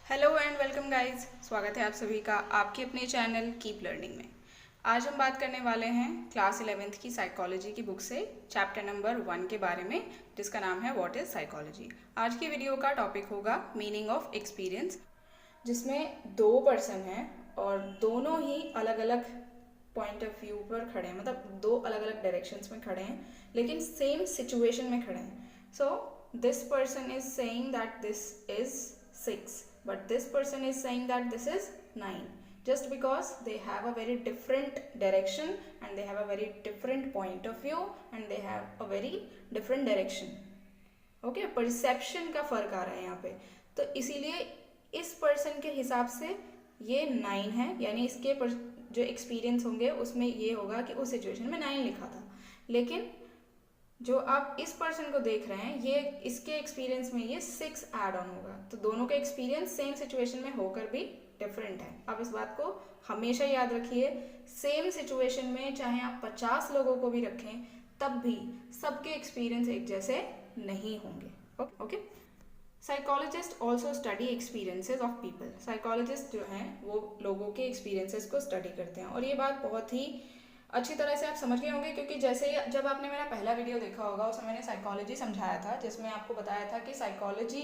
Hello and welcome guys, स्वागत है आप सभी का आपके अपने चैनल कीप लर्निंग में। आज हम बात करने वाले हैं क्लास 11th की साइकोलॉजी की बुक से चैप्टर नंबर 1 के बारे में, जिसका नाम है व्हाट इज साइकोलॉजी। आज की वीडियो का टॉपिक होगा मीनिंग ऑफ एक्सपीरियंस, जिसमें दो पर्सन हैं और दोनों ही अलग अलग पॉइंट ऑफ व्यू पर खड़े हैं, मतलब दो अलग अलग डायरेक्शंस में खड़े हैं लेकिन सेम सिचुएशन में खड़े हैं। So this person is saying that this is 6 but this person is saying that this is 9, just because they have a very different direction and they have a very different point of view and they have a very different direction. Okay, perception का फर्क आ रहा है यहाँ पे। तो इसीलिए इस person के हिसाब से ये 9 है, यानी इसके जो एक्सपीरियंस होंगे उसमें ये होगा कि उस सिचुएशन में 9 लिखा था, लेकिन जो आप इस पर्सन को देख रहे हैं ये इसके एक्सपीरियंस में ये 6 ऐड ऑन होगा। तो दोनों का एक्सपीरियंस सेम सिचुएशन में होकर भी डिफरेंट है। आप इस बात को हमेशा याद रखिए, सेम सिचुएशन में चाहे आप 50 लोगों को भी रखें तब भी सबके एक्सपीरियंस एक जैसे नहीं होंगे। Okay, psychologist also study experiences of people. Psychologist जो हैं वो लोगों के एक्सपीरियंसेस को स्टडी करते हैं, और ये बात बहुत ही अच्छी तरह से आप समझ गए होंगे, क्योंकि जैसे जब आपने मेरा पहला वीडियो देखा होगा उसमें मैंने साइकोलॉजी समझाया था, जिसमें आपको बताया था कि साइकोलॉजी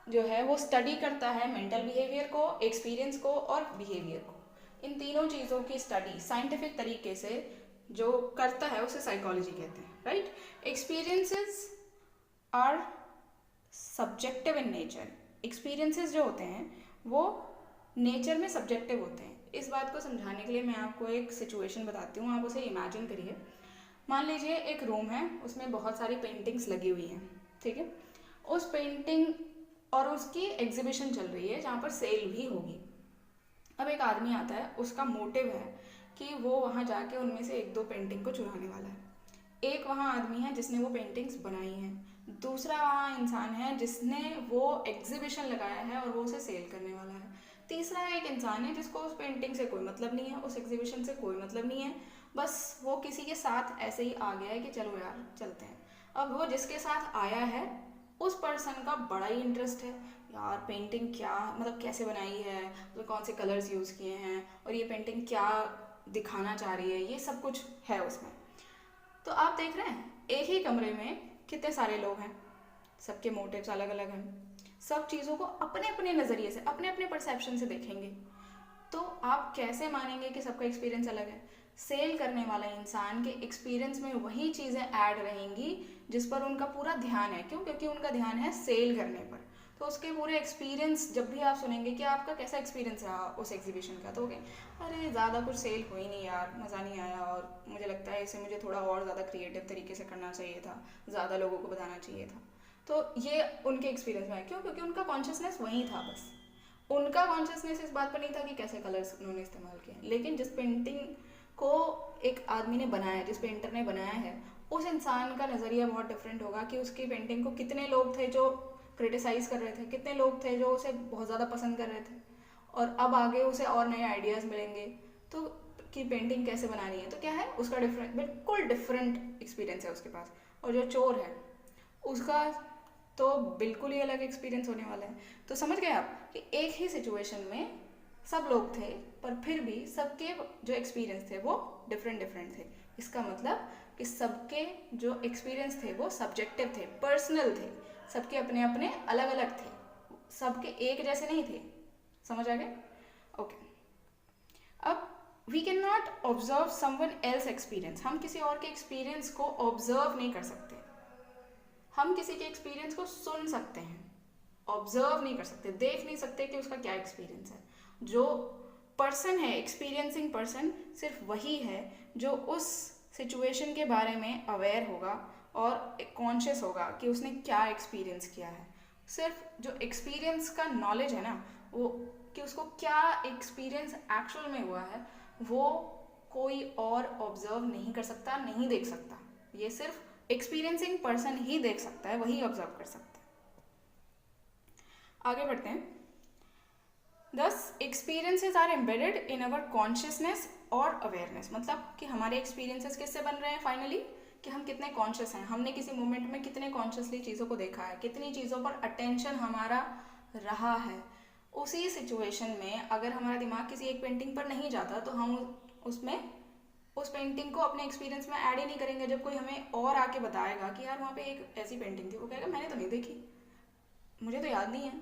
जो है वो स्टडी करता है मेंटल बिहेवियर को, एक्सपीरियंस को और बिहेवियर को। इन तीनों चीज़ों की स्टडी साइंटिफिक तरीके से जो करता है उसे साइकोलॉजी कहते हैं, right. Experiences are subjective in nature. Experiences जो होते हैं वो नेचर में सब्जेक्टिव होते हैं। इस बात को समझाने के लिए मैं आपको एक सिचुएशन बताती हूँ, आप उसे इमेजिन करिए। मान लीजिए एक रूम है, उसमें बहुत सारी पेंटिंग्स लगी हुई हैं, ठीक है। उस पेंटिंग और उसकी एग्जीबिशन चल रही है जहाँ पर सेल भी होगी। अब एक आदमी आता है, उसका मोटिव है कि वो वहाँ जाके उनमें से एक दो पेंटिंग को चुराने वाला है। एक वहाँ आदमी है जिसने वो पेंटिंग्स बनाई हैं, दूसरा वहाँ इंसान है जिसने वो एग्जीबिशन लगाया है और वो उसे सेल करने वाला है, तीसरा एक इंसान है जिसको उस पेंटिंग से कोई मतलब नहीं है, उस एग्जीबिशन से कोई मतलब नहीं है, बस वो किसी के साथ ऐसे ही आ गया है कि चलो यार चलते हैं। अब वो जिसके साथ आया है उस पर्सन का बड़ा ही इंटरेस्ट है, यार पेंटिंग क्या मतलब कैसे बनाई है, तो कौन से कलर्स यूज़ किए हैं और ये पेंटिंग क्या दिखाना चाह रही है, ये सब कुछ है उसमें। तो आप देख रहे हैं एक ही कमरे में कितने सारे लोग हैं, सबके मोटिव्स अलग अलग हैं, सब चीज़ों को अपने अपने नज़रिए से अपने अपने परसेप्शन से देखेंगे, तो आप कैसे मानेंगे कि सबका एक्सपीरियंस अलग है। सेल करने वाला इंसान के एक्सपीरियंस में वही चीज़ें ऐड रहेंगी जिस पर उनका पूरा ध्यान है, क्यों? क्योंकि उनका ध्यान है सेल करने पर। तो उसके पूरे एक्सपीरियंस जब भी आप सुनेंगे कि आपका कैसा एक्सपीरियंस रहा उस एग्जीबिशन का, तो ओके अरे ज़्यादा कुछ सेल हुई नहीं यार, मज़ा नहीं आया, और मुझे लगता है इसे मुझे थोड़ा और ज़्यादा क्रिएटिव तरीके से करना चाहिए था, ज़्यादा लोगों को बताना चाहिए था। तो ये उनके एक्सपीरियंस में है, क्यों? क्योंकि उनका कॉन्शियसनेस वहीं था, बस उनका कॉन्शियसनेस इस बात पर नहीं था कि कैसे कलर्स उन्होंने इस्तेमाल किए। लेकिन जिस पेंटिंग को एक आदमी ने बनाया, जिस पेंटर ने बनाया है, उस इंसान का नज़रिया बहुत डिफरेंट होगा कि उसकी पेंटिंग को कितने लोग थे जो क्रिटिसाइज़ कर रहे थे, कितने लोग थे जो उसे बहुत ज़्यादा पसंद कर रहे थे, और अब आगे उसे और नए आइडियाज़ मिलेंगे तो कि पेंटिंग कैसे बनानी है। तो क्या है, उसका डिफरेंट, बिल्कुल डिफरेंट एक्सपीरियंस है उसके पास। और जो चोर है उसका तो बिल्कुल ही अलग एक्सपीरियंस होने वाला है। तो समझ गए आप कि एक ही सिचुएशन में सब लोग थे पर फिर भी सबके जो एक्सपीरियंस थे वो डिफरेंट डिफरेंट थे। इसका मतलब कि सबके जो एक्सपीरियंस थे वो सब्जेक्टिव थे, पर्सनल थे, सबके अपने अपने अलग अलग थे, सबके एक जैसे नहीं थे। समझ आ गए? ओके। अब we can not observe someone else experience. हम किसी और के एक्सपीरियंस को ऑब्जर्व नहीं कर सकते। हम किसी के एक्सपीरियंस को सुन सकते हैं, ऑब्जर्व नहीं कर सकते, देख नहीं सकते कि उसका क्या एक्सपीरियंस है। जो पर्सन है, एक्सपीरियंसिंग पर्सन, सिर्फ वही है जो उस सिचुएशन के बारे में अवेयर होगा और कॉन्शियस होगा कि उसने क्या एक्सपीरियंस किया है। सिर्फ जो एक्सपीरियंस का नॉलेज है ना, वो कि उसको क्या एक्सपीरियंस एक्चुअल में हुआ है, वो कोई और ऑब्जर्व नहीं कर सकता, नहीं देख सकता। ये सिर्फ एक्सपीरियंसिंग पर्सन ही देख सकता है, वही ऑब्जर्व कर सकता है। आगे बढ़ते हैं। Thus experiences are embedded in our consciousness और अवेयरनेस। मतलब कि हमारे एक्सपीरियंसेस किससे बन रहे हैं फाइनली, कि हम कितने कॉन्शियस हैं, हमने किसी मोमेंट में कितने कॉन्शियसली चीज़ों को देखा है, कितनी चीज़ों पर अटेंशन हमारा रहा है, उसी सिचुएशन में अगर हमारा दिमाग किसी एक पेंटिंग पर नहीं जाता तो हम उसमें उस पेंटिंग को अपने एक्सपीरियंस में ऐड ही नहीं करेंगे। जब कोई हमें और आके बताएगा कि यार वहाँ पे एक ऐसी पेंटिंग थी, वो कहेगा मैंने तो नहीं देखी, मुझे तो याद नहीं है।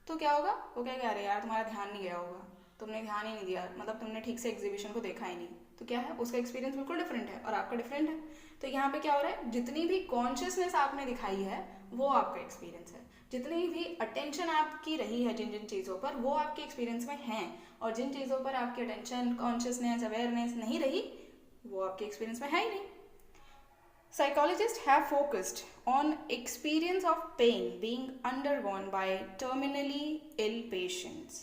तो क्या होगा, वो कहेगा अरे यार तुम्हारा ध्यान नहीं गया होगा, तुमने ध्यान ही नहीं दिया, मतलब तुमने ठीक से एग्जीबिशन को देखा ही नहीं। तो क्या है, उसका एक्सपीरियंस बिल्कुल डिफरेंट है और आपका डिफरेंट है। तो यहाँ पे क्या हो रहा है, जितनी भी कॉन्शियसनेस आपने दिखाई है वो आपका एक्सपीरियंस है, जितनी भी अटेंशन आपकी रही है जिन जिन चीज़ों पर, वो आपके एक्सपीरियंस में हैं। और जिन चीज़ों पर आपकी अटेंशन, कॉन्शियसनेस, अवेयरनेस नहीं रही, वो आपके एक्सपीरियंस में है ही नहीं। Psychologists have focused on experience of pain being undergone by terminally ill patients.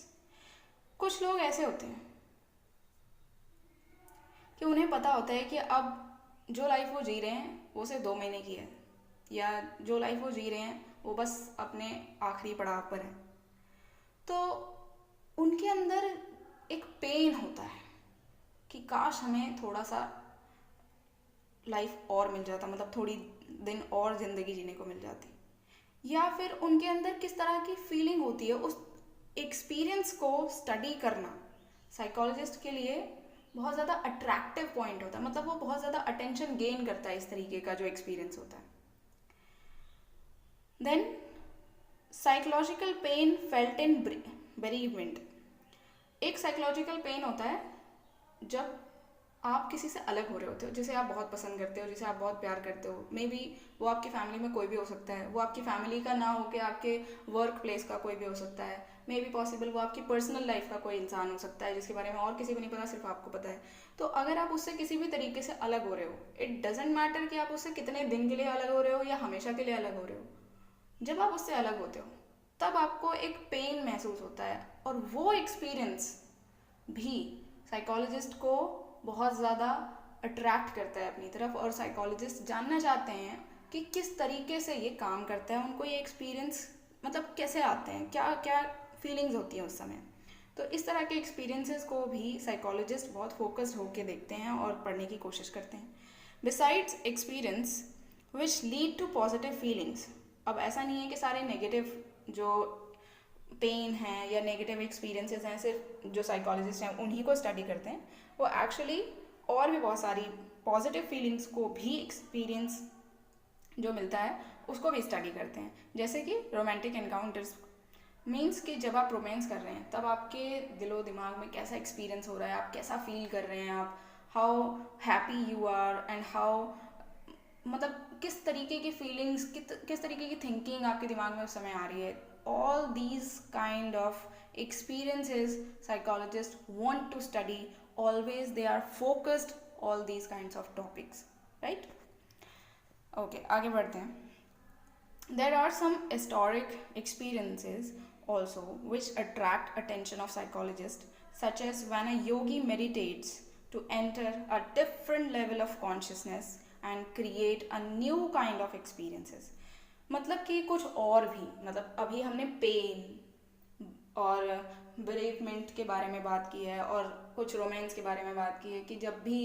कुछ लोग ऐसे होते हैं कि उन्हें पता होता है कि अब जो लाइफ वो जी रहे हैं वो सिर्फ 2 महीने की है, या जो लाइफ वो जी रहे हैं वो बस अपने आखिरी पड़ाव पर है। तो उनके अंदर एक पेन होता है कि काश हमें थोड़ा सा लाइफ और मिल जाता, मतलब थोड़ी दिन और ज़िंदगी जीने को मिल जाती। या फिर उनके अंदर किस तरह की फीलिंग होती है, उस एक्सपीरियंस को स्टडी करना साइकोलॉजिस्ट के लिए बहुत ज़्यादा अट्रैक्टिव पॉइंट होता है, मतलब वो बहुत ज़्यादा अटेंशन गेन करता है इस तरीके का जो एक्सपीरियंस होता है। Then psychological pain felt in bereavement. एक साइकोलॉजिकल पेन होता है जब आप किसी से अलग हो रहे होते हो, जिसे आप बहुत पसंद करते हो, जिसे आप बहुत प्यार करते हो। मे बी वो आपकी फैमिली में कोई भी हो सकता है, वो आपकी फैमिली का ना हो के आपके वर्क प्लेस का कोई भी हो सकता है। मे बी पॉसिबल वो आपकी पर्सनल लाइफ का कोई इंसान हो सकता है जिसके बारे में और किसी को नहीं पता, सिर्फ आपको पता है। तो अगर आप उससे किसी भी तरीके से अलग हो रहे हो, इट डजेंट मैटर कि आप उससे कितने दिन के लिए अलग हो रहे हो या हमेशा के लिए अलग हो रहे हो, जब आप उससे अलग होते हो तब आपको एक पेन महसूस होता है। और वो एक्सपीरियंस भी साइकोलॉजिस्ट को बहुत ज़्यादा अट्रैक्ट करता है अपनी तरफ, और साइकोलॉजिस्ट जानना चाहते हैं कि किस तरीके से ये काम करता है, उनको ये एक्सपीरियंस मतलब कैसे आते हैं, क्या क्या फीलिंग्स होती हैं उस समय। तो इस तरह के एक्सपीरियंसेस को भी साइकोलॉजिस्ट बहुत फोकस्ड होकर देखते हैं और पढ़ने की कोशिश करते हैं। Besides experience which lead to positive feelings. अब ऐसा नहीं है कि सारे नेगेटिव जो पेन है या नेगेटिव एक्सपीरियंसेस हैं सिर्फ जो साइकोलॉजिस्ट हैं उन्हीं को स्टडी करते हैं, वो एक्चुअली और भी बहुत सारी पॉजिटिव फीलिंग्स को भी एक्सपीरियंस जो मिलता है उसको भी स्टडी करते हैं। जैसे कि रोमांटिक एनकाउंटर्स, मीन्स कि जब आप रोमांस कर रहे हैं तब आपके दिलो दिमाग में कैसा एक्सपीरियंस हो रहा है, आप कैसा फील कर रहे हैं, आप how happy you are and how, मतलब किस तरीके की फीलिंग्स, किस तरीके की थिंकिंग आपके दिमाग में उस समय आ रही है। All these kind of experiences psychologists want to study, always they are focused all these kinds of topics, right? Okay, आगे बढ़ते हैं। There are some historic experiences also which attract attention of psychologists, such as when a yogi meditates to enter a different level of consciousness and create a new kind of experiences। मतलब कि कुछ और भी, मतलब अभी हमने pen और bereavement के बारे में बात की है और कुछ रोमांस के बारे में बात की है कि जब भी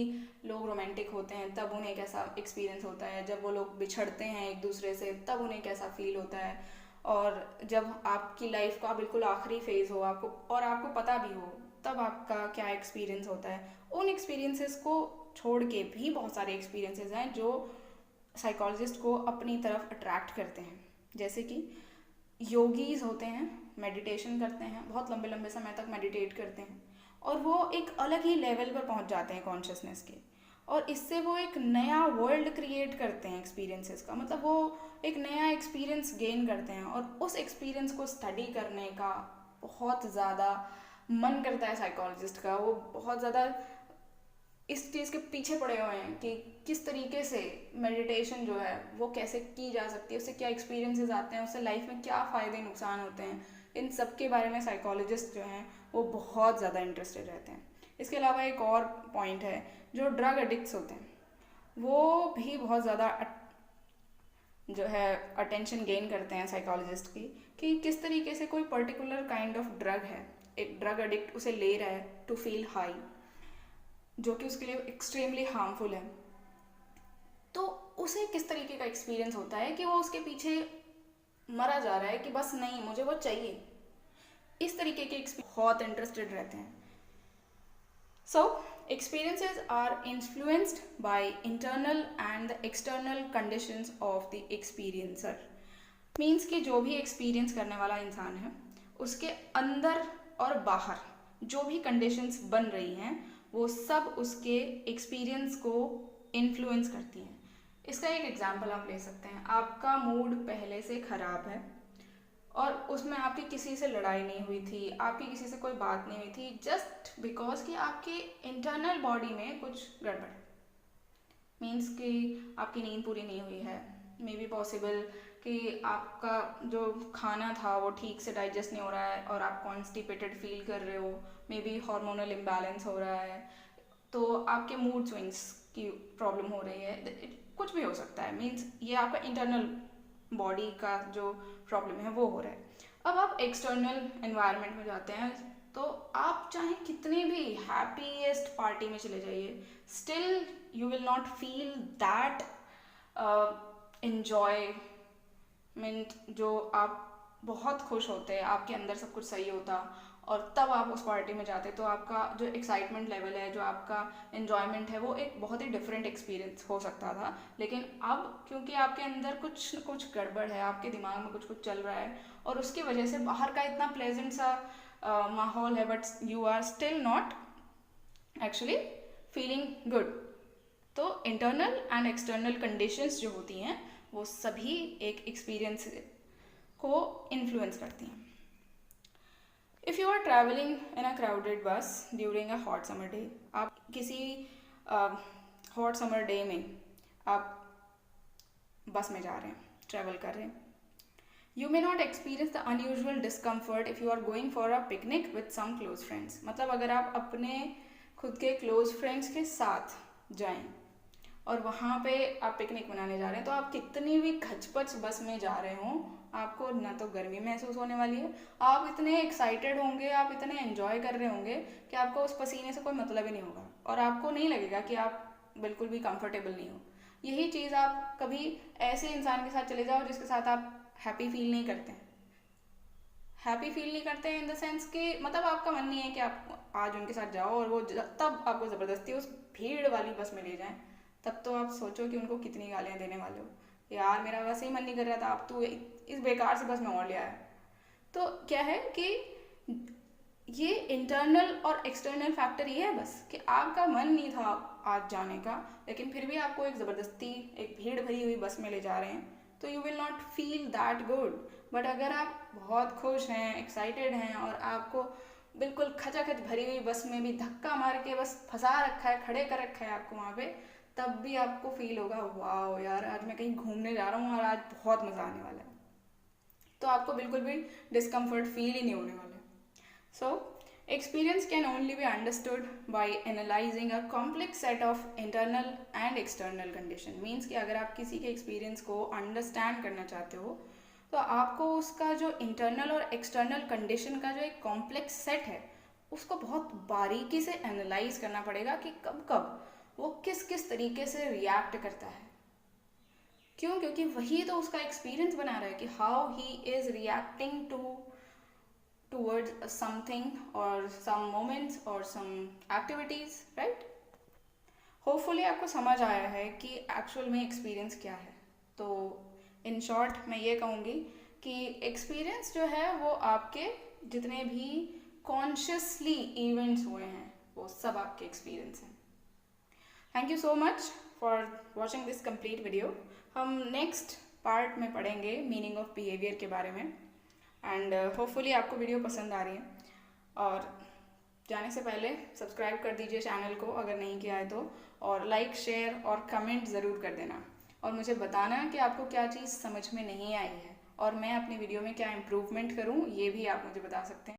लोग रोमांटिक होते हैं तब उन्हें कैसा एक्सपीरियंस होता है, जब वो लोग बिछड़ते हैं एक दूसरे से तब उन्हें कैसा फील होता है, और जब आपकी लाइफ का बिल्कुल आखिरी फेज़ हो आपको और आपको पता भी हो तब आपका क्या एक्सपीरियंस होता है। उन एक्सपीरियंसेस को छोड़ के भी बहुत सारे एक्सपीरियंसेस हैं जो साइकोलॉजिस्ट को अपनी तरफ अट्रैक्ट करते हैं। जैसे कि योगीज होते हैं, मेडिटेशन करते हैं, बहुत लंबे लंबे समय तक मेडिटेट करते हैं और वो एक अलग ही लेवल पर पहुंच जाते हैं कॉन्शियसनेस के, और इससे वो एक नया वर्ल्ड क्रिएट करते हैं एक्सपीरियंसेस का, मतलब वो एक नया एक्सपीरियंस गेन करते हैं और उस एक्सपीरियंस को स्टडी करने का बहुत ज़्यादा मन करता है साइकोलॉजिस्ट का। वो बहुत ज़्यादा इस चीज़ के पीछे पड़े हुए हैं कि किस तरीके से मेडिटेशन जो है वो कैसे की जा सकती है, उससे क्या एक्सपीरियंसेस आते हैं, उससे लाइफ में क्या फ़ायदे नुकसान होते हैं, इन सब के बारे में साइकोलॉजिस्ट जो हैं वो बहुत ज़्यादा इंटरेस्टेड रहते हैं। इसके अलावा एक और पॉइंट है, जो ड्रग एडिक्ट्स होते हैं वो भी बहुत ज़्यादा जो है अटेंशन गेन करते हैं साइकोलॉजिस्ट की, कि किस तरीके से कोई पर्टिकुलर काइंड ऑफ ड्रग है, एक ड्रग एडिक्ट उसे ले रहा है टू फील हाई, जो कि उसके लिए एक्सट्रीमली हार्मफुल है। तो उसे किस तरीके का एक्सपीरियंस होता है कि वो उसके पीछे मरा जा रहा है कि बस नहीं मुझे वो चाहिए, इस तरीके तरीके के बहुत इंटरेस्टेड रहते हैं। So, experiences are influenced by internal and the external conditions of the experiencer. Means कि जो भी एक्सपीरियंस करने वाला इंसान है उसके अंदर और बाहर जो भी कंडीशंस बन रही हैं वो सब उसके एक्सपीरियंस को इन्फ्लुएंस करती हैं। इसका एक एग्जांपल आप ले सकते हैं। आपका मूड पहले से ख़राब है और उसमें आपकी किसी से लड़ाई नहीं हुई थी, आपकी किसी से कोई बात नहीं हुई थी, जस्ट बिकॉज कि आपके इंटरनल बॉडी में कुछ गड़बड़, मीन्स कि आपकी नींद पूरी नहीं हुई है, मे बी पॉसिबल कि आपका जो खाना था वो ठीक से डाइजेस्ट नहीं हो रहा है और आप कॉन्स्टिपेटेड फील कर रहे हो, मे बी हार्मोनल इम्बैलेंस हो रहा है, तो आपके मूड स्विंग्स की प्रॉब्लम हो रही है, कुछ भी हो सकता है। मीन्स ये आपका इंटरनल बॉडी का जो प्रॉब्लम है वो हो रहा है। अब आप एक्सटर्नल एनवायरनमेंट में जाते हैं तो आप चाहे कितनी भी हैप्पीएस्ट पार्टी में चले जाइए, still you will not feel that enjoyment जो आप बहुत खुश होते हैं, आपके अंदर सब कुछ सही होता और तब आप उस पार्टी में जाते तो आपका जो एक्साइटमेंट लेवल है, जो आपका एन्जॉयमेंट है, वो एक बहुत ही डिफरेंट एक्सपीरियंस हो सकता था। लेकिन अब क्योंकि आपके अंदर कुछ न कुछ गड़बड़ है, आपके दिमाग में कुछ कुछ चल रहा है और उसकी वजह से बाहर का इतना प्लेजेंट सा माहौल है but you are still not actually feeling good. तो इंटरनल एंड एक्सटर्नल कंडीशंस जो होती हैं वो सभी एक एक्सपीरियंस को इन्फ्लुएंस करती हैं। If you are travelling in a crowded bus during a hot summer day, आप किसी हॉट समर डे में आप बस में जा रहे हैं, ट्रैवल कर रहे हैं, you may not experience the unusual discomfort if you are going for a picnic with some close friends. मतलब अगर आप अपने खुद के क्लोज फ्रेंड्स के साथ जाएं और वहाँ पे आप पिकनिक मनाने जा रहे हैं तो आप कितनी भी खचपच बस में जा रहे हों, आपको ना तो गर्मी महसूस होने वाली है, आप इतने एक्साइटेड होंगे, आप इतने एंजॉय कर रहे होंगे कि आपको उस पसीने से कोई मतलब ही नहीं होगा और आपको नहीं लगेगा कि आप बिल्कुल भी कंफर्टेबल नहीं हो। यही चीज़ आप कभी ऐसे इंसान के साथ चले जाओ जिसके साथ आप हैप्पी फील नहीं करते हैं। हैप्पी फील नहीं करते हैं इन द सेंस कि मतलब आपका मन नहीं है कि आप आज उनके साथ जाओ और वो तब आपको ज़बरदस्ती उस भीड़ वाली बस में ले जाएं, तब तो आप सोचो कि उनको कितनी गालियाँ देने वाले हो, यार मेरा वैसे ही मन नहीं कर रहा था, आप तो इस बेकार से बस में और लिया है। तो क्या है कि ये इंटरनल और एक्सटर्नल फैक्टर ये है बस कि आपका मन नहीं था आज जाने का, लेकिन फिर भी आपको एक ज़बरदस्ती एक भीड़ भरी हुई बस में ले जा रहे हैं, तो you will not feel that good. But अगर आप बहुत खुश हैं, एक्साइटेड हैं और आपको बिल्कुल खचाखच भरी हुई बस में भी धक्का मार के बस फंसा रखा है, खड़े कर रखा है आपको वहाँ पे, तब भी आपको फील होगा वाह यार आज मैं कहीं घूमने जा रहा हूँ और आज बहुत मज़ा आने वाला है। तो आपको बिल्कुल भी डिस्कम्फर्ट फील ही नहीं होने वाला है। So experience can only be understood by analysing a complex set of internal and external condition. Means कि अगर आप किसी के एक्सपीरियंस को अंडरस्टैंड करना चाहते हो तो आपको उसका जो इंटरनल और एक्सटर्नल कंडीशन का जो एक कॉम्प्लेक्स सेट है उसको बहुत बारीकी से एनालाइज करना पड़ेगा कि कब कब वो किस किस तरीके से रिएक्ट करता है। क्यों? क्योंकि वही तो उसका एक्सपीरियंस बना रहा है कि how he is reacting towards something और सम मोमेंट्स और सम एक्टिविटीज, राइट। होपफुली आपको समझ आया है कि एक्चुअल में एक्सपीरियंस क्या है। तो इन शॉर्ट मैं ये कहूँगी कि एक्सपीरियंस जो है वो आपके जितने भी कॉन्शियसली इवेंट्स हुए हैं वो सब आपके एक्सपीरियंस हैं। Thank you so much for watching this complete video. हम नेक्स्ट पार्ट में पढ़ेंगे मीनिंग ऑफ बिहेवियर के बारे में एंड होपफुली आपको वीडियो पसंद आ रही है। और जाने से पहले सब्सक्राइब कर दीजिए चैनल को अगर नहीं किया है तो, और लाइक शेयर और कमेंट ज़रूर कर देना और मुझे बताना कि आपको क्या चीज़ समझ में नहीं आई है और मैं अपनी वीडियो में क्या इम्प्रूवमेंट करूँ ये भी आप मुझे बता सकते हैं।